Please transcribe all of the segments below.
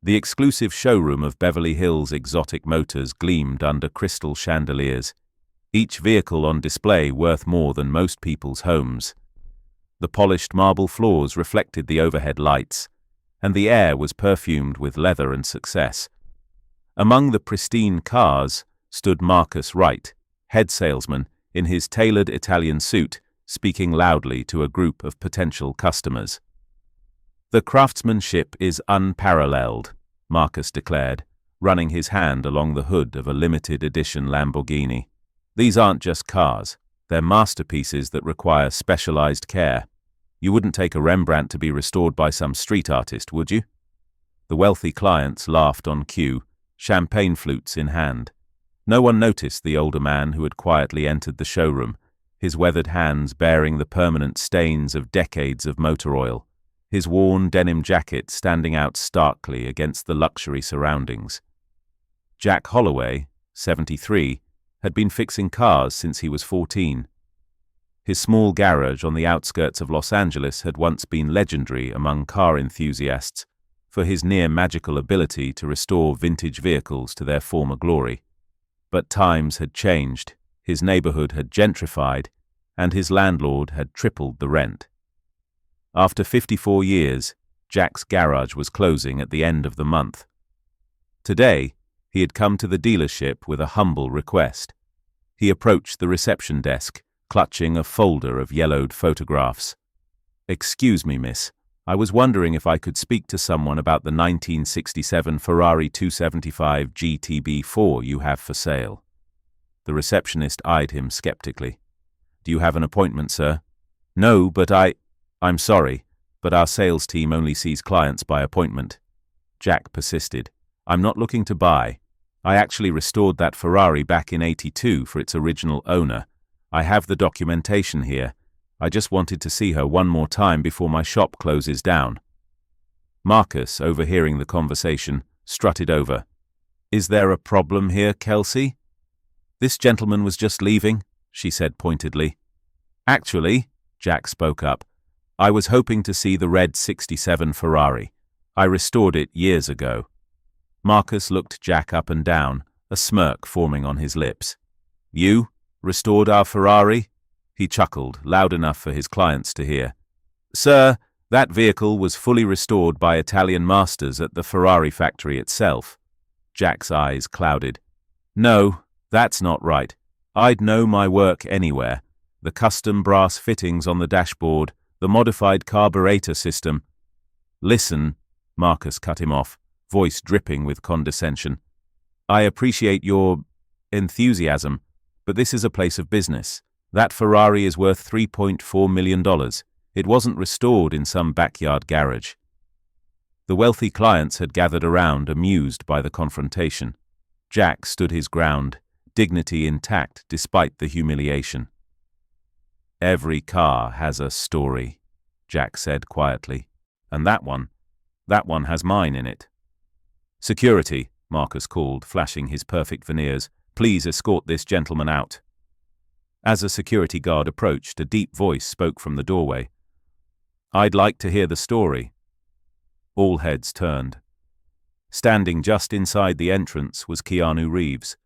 The exclusive showroom of Beverly Hills exotic motors gleamed under crystal chandeliers, each vehicle on display worth more than most people's homes. The polished marble floors reflected the overhead lights, and the air was perfumed with leather and success. Among the pristine cars stood Marcus Wright, head salesman, in his tailored Italian suit, speaking loudly to a group of potential customers. "The craftsmanship is unparalleled," Marcus declared, running his hand along the hood of a limited edition Lamborghini. "These aren't just cars, they're masterpieces that require specialized care. You wouldn't take a Rembrandt to be restored by some street artist, would you?" The wealthy clients laughed on cue, champagne flutes in hand. No one noticed the older man who had quietly entered the showroom, his weathered hands bearing the permanent stains of decades of motor oil, his worn denim jacket standing out starkly against the luxury surroundings. Jack Holloway, 73, had been fixing cars since he was 14. His small garage on the outskirts of Los Angeles had once been legendary among car enthusiasts for his near-magical ability to restore vintage vehicles to their former glory. But times had changed, his neighborhood had gentrified, and his landlord had tripled the rent. After 54 years, Jack's garage was closing at the end of the month. Today, he had come to the dealership with a humble request. He approached the reception desk, clutching a folder of yellowed photographs. "Excuse me, miss. I was wondering if I could speak to someone about the 1967 Ferrari 275 GTB4 you have for sale." The receptionist eyed him skeptically. "Do you have an appointment, sir?" "No, but I'm sorry, but our sales team only sees clients by appointment." Jack persisted. "I'm not looking to buy. I actually restored that Ferrari back in '82 for its original owner. I have the documentation here. I just wanted to see her one more time before my shop closes down." Marcus, overhearing the conversation, strutted over. "Is there a problem here, Kelsey?" "This gentleman was just leaving," she said pointedly. "Actually," Jack spoke up, "I was hoping to see the red '67 Ferrari. I restored it years ago." Marcus looked Jack up and down, a smirk forming on his lips. "You restored our Ferrari?" He chuckled, loud enough for his clients to hear. "Sir, that vehicle was fully restored by Italian masters at the Ferrari factory itself." Jack's eyes clouded. "No, that's not right. I'd know my work anywhere. The custom brass fittings on the dashboard, the modified carburetor system." "Listen," Marcus cut him off, voice dripping with condescension. "I appreciate your enthusiasm, but this is a place of business. That Ferrari is worth $3.4 million. It wasn't restored in some backyard garage." The wealthy clients had gathered around, amused by the confrontation. Jack stood his ground, dignity intact despite the humiliation. "Every car has a story," Jack said quietly. "And that one has mine in it." "Security," Marcus called, flashing his perfect veneers. "Please escort this gentleman out." As a security guard approached, a deep voice spoke from the doorway. "I'd like to hear the story." All heads turned. Standing just inside the entrance was Keanu Reeves,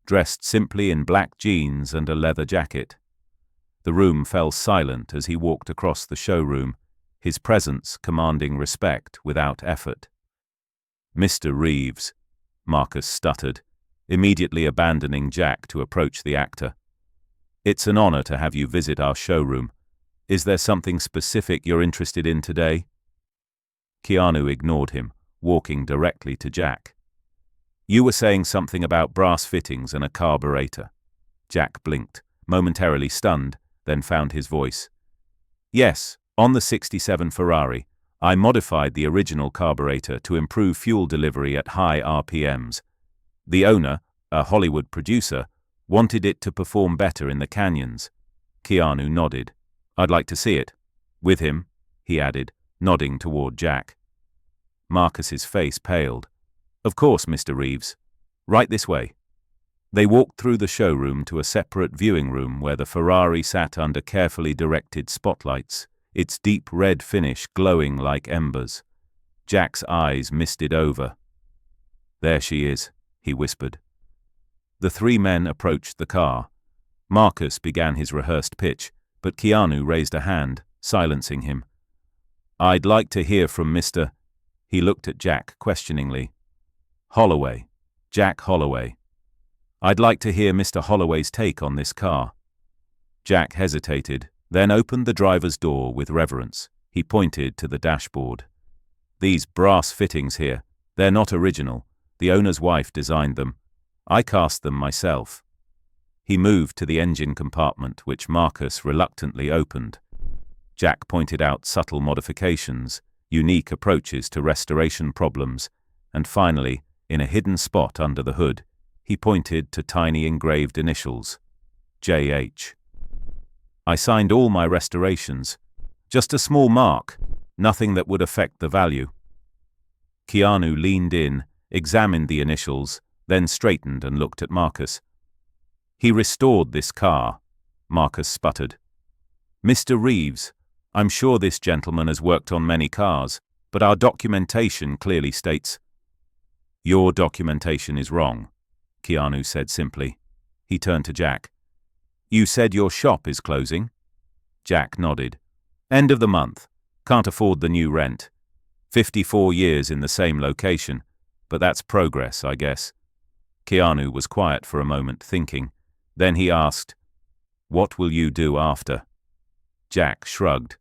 dressed simply in black jeans and a leather jacket. The room fell silent as he walked across the showroom, his presence commanding respect without effort. "Mr. Reeves," Marcus stuttered, immediately abandoning Jack to approach the actor. "It's an honor to have you visit our showroom. Is there something specific you're interested in today?" Keanu ignored him, walking directly to Jack. "You were saying something about brass fittings and a carburetor." Jack blinked, momentarily stunned, then found his voice. "Yes, on the '67 Ferrari, I modified the original carburetor to improve fuel delivery at high RPMs. The owner, a Hollywood producer, wanted it to perform better in the canyons." Keanu nodded. "I'd like to see it. With him," he added, nodding toward Jack. Marcus's face paled. "Of course, Mr. Reeves. Right this way." They walked through the showroom to a separate viewing room where the Ferrari sat under carefully directed spotlights, its deep red finish glowing like embers. Jack's eyes misted over. There she is, he whispered. The three men approached the car. Marcus began his rehearsed pitch, but Keanu raised a hand, silencing him. I'd like to hear from Mr. He looked at Jack questioningly. Holloway. Jack Holloway. I'd like to hear Mr. Holloway's take on this car. Jack hesitated, then opened the driver's door with reverence. He pointed to the dashboard. These brass fittings here, they're not original. The owner's wife designed them. I cast them myself. He moved to the engine compartment, which Marcus reluctantly opened. Jack pointed out subtle modifications, unique approaches to restoration problems, and finally, in a hidden spot under the hood, he pointed to tiny engraved initials. J.H. I signed all my restorations. Just a small mark, nothing that would affect the value. Keanu leaned in, examined the initials, then straightened and looked at Marcus. He restored this car, Marcus sputtered. Mr. Reeves, I'm sure this gentleman has worked on many cars, but our documentation clearly states. Your documentation is wrong, Keanu said simply. He turned to Jack. You said your shop is closing? Jack nodded. End of the month. Can't afford the new rent. 54 years in the same location, but that's progress, I guess. Keanu was quiet for a moment, thinking. Then he asked, What will you do after? Jack shrugged.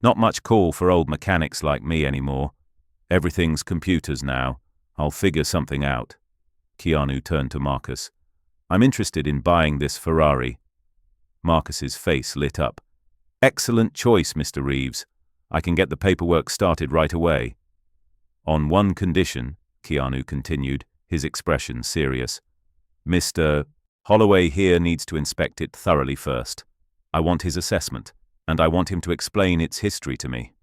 Not much call for old mechanics like me anymore. Everything's computers now. I'll figure something out. Keanu turned to Marcus. I'm interested in buying this Ferrari. Marcus's face lit up. Excellent choice, Mr. Reeves. I can get the paperwork started right away. On one condition, Keanu continued, his expression serious. Mr. Holloway here needs to inspect it thoroughly first. I want his assessment, and I want him to explain its history to me.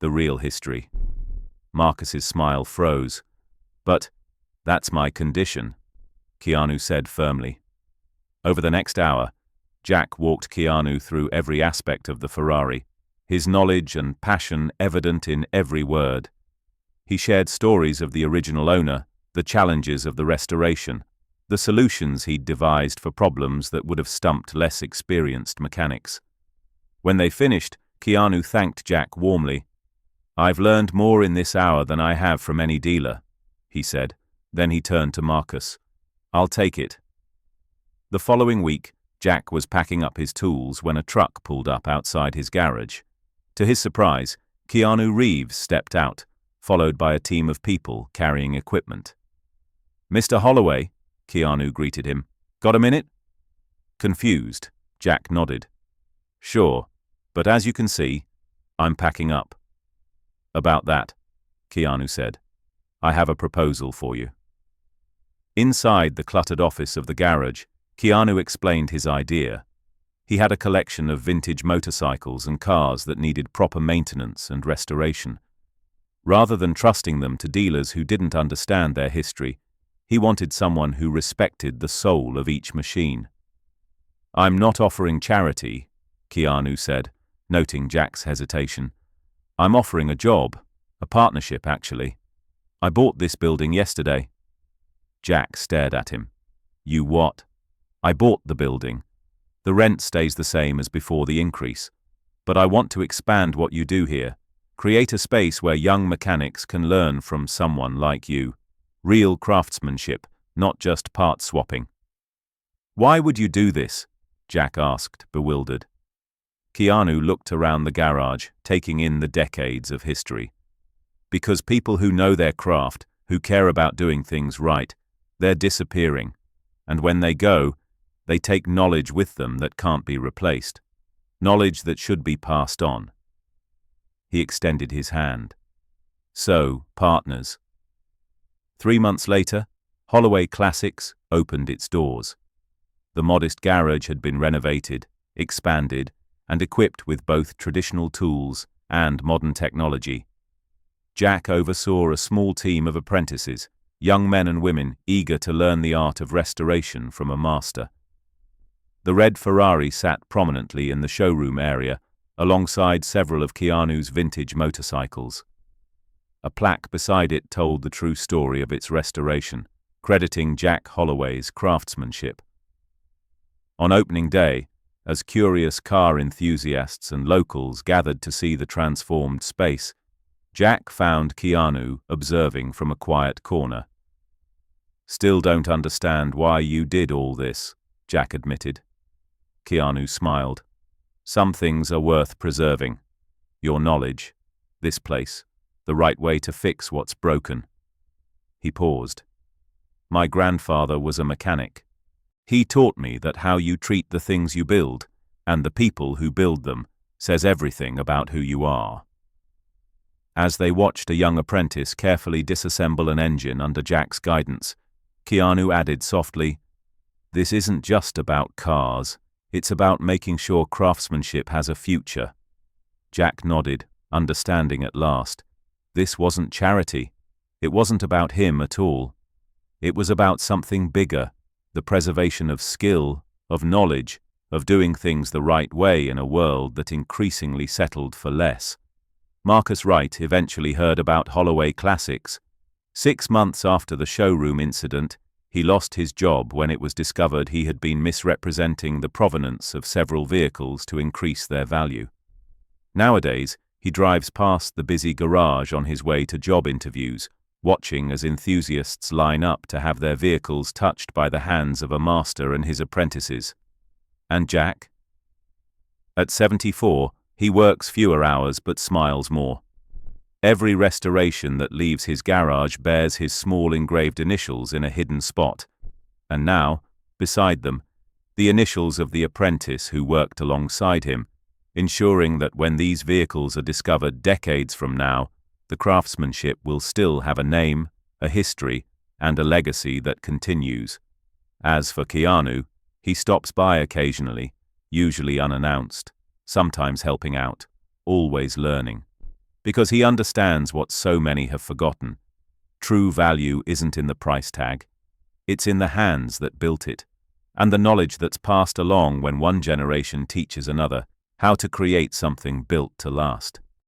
The real history. Marcus's smile froze. But that's my condition, Keanu said firmly. Over the next hour, Jack walked Keanu through every aspect of the Ferrari, his knowledge and passion evident in every word. He shared stories of the original owner, the challenges of the restoration, the solutions he'd devised for problems that would have stumped less experienced mechanics. When they finished, Keanu thanked Jack warmly. I've learned more in this hour than I have from any dealer, he said. Then he turned to Marcus. I'll take it. The following week, Jack was packing up his tools when a truck pulled up outside his garage. To his surprise, Keanu Reeves stepped out, followed by a team of people carrying equipment. Mr. Holloway, Keanu greeted him. Got a minute? Confused, Jack nodded. Sure, but as you can see, I'm packing up. About that, Keanu said. I have a proposal for you. Inside the cluttered office of the garage, Keanu explained his idea. He had a collection of vintage motorcycles and cars that needed proper maintenance and restoration. Rather than trusting them to dealers who didn't understand their history, he wanted someone who respected the soul of each machine. I'm not offering charity, Keanu said, noting Jack's hesitation. I'm offering a job, a partnership actually. I bought this building yesterday. Jack stared at him. You what? I bought the building. The rent stays the same as before the increase. But I want to expand what you do here. Create a space where young mechanics can learn from someone like you. Real craftsmanship, not just part swapping. Why would you do this? Jack asked, bewildered. Keanu looked around the garage, taking in the decades of history. Because people who know their craft, who care about doing things right, they're disappearing. And when they go, they take knowledge with them that can't be replaced. Knowledge that should be passed on. He extended his hand. So, partners. 3 months later, Holloway Classics opened its doors. The modest garage had been renovated, expanded, and equipped with both traditional tools and modern technology. Jack oversaw a small team of apprentices, young men and women eager to learn the art of restoration from a master. The red Ferrari sat prominently in the showroom area, alongside several of Keanu's vintage motorcycles. A plaque beside it told the true story of its restoration, crediting Jack Holloway's craftsmanship. On opening day, as curious car enthusiasts and locals gathered to see the transformed space, Jack found Keanu observing from a quiet corner. "Still don't understand why you did all this," Jack admitted. Keanu smiled. "Some things are worth preserving. Your knowledge, this place, the right way to fix what's broken." He paused. "My grandfather was a mechanic. He taught me that how you treat the things you build, and the people who build them, says everything about who you are." As they watched a young apprentice carefully disassemble an engine under Jack's guidance, Keanu added softly, "This isn't just about cars. It's about making sure craftsmanship has a future." Jack nodded, understanding at last. This wasn't charity. It wasn't about him at all. It was about something bigger, the preservation of skill, of knowledge, of doing things the right way in a world that increasingly settled for less. Marcus Wright eventually heard about Holloway Classics. 6 months after the showroom incident, he lost his job when it was discovered he had been misrepresenting the provenance of several vehicles to increase their value. Nowadays, he drives past the busy garage on his way to job interviews, watching as enthusiasts line up to have their vehicles touched by the hands of a master and his apprentices. And Jack? At 74, he works fewer hours but smiles more. Every restoration that leaves his garage bears his small engraved initials in a hidden spot. And now, beside them, the initials of the apprentice who worked alongside him, ensuring that when these vehicles are discovered decades from now, the craftsmanship will still have a name, a history, and a legacy that continues. As for Keanu, he stops by occasionally, usually unannounced, sometimes helping out, always learning. Because he understands what so many have forgotten. True value isn't in the price tag. It's in the hands that built it, and the knowledge that's passed along when one generation teaches another how to create something built to last.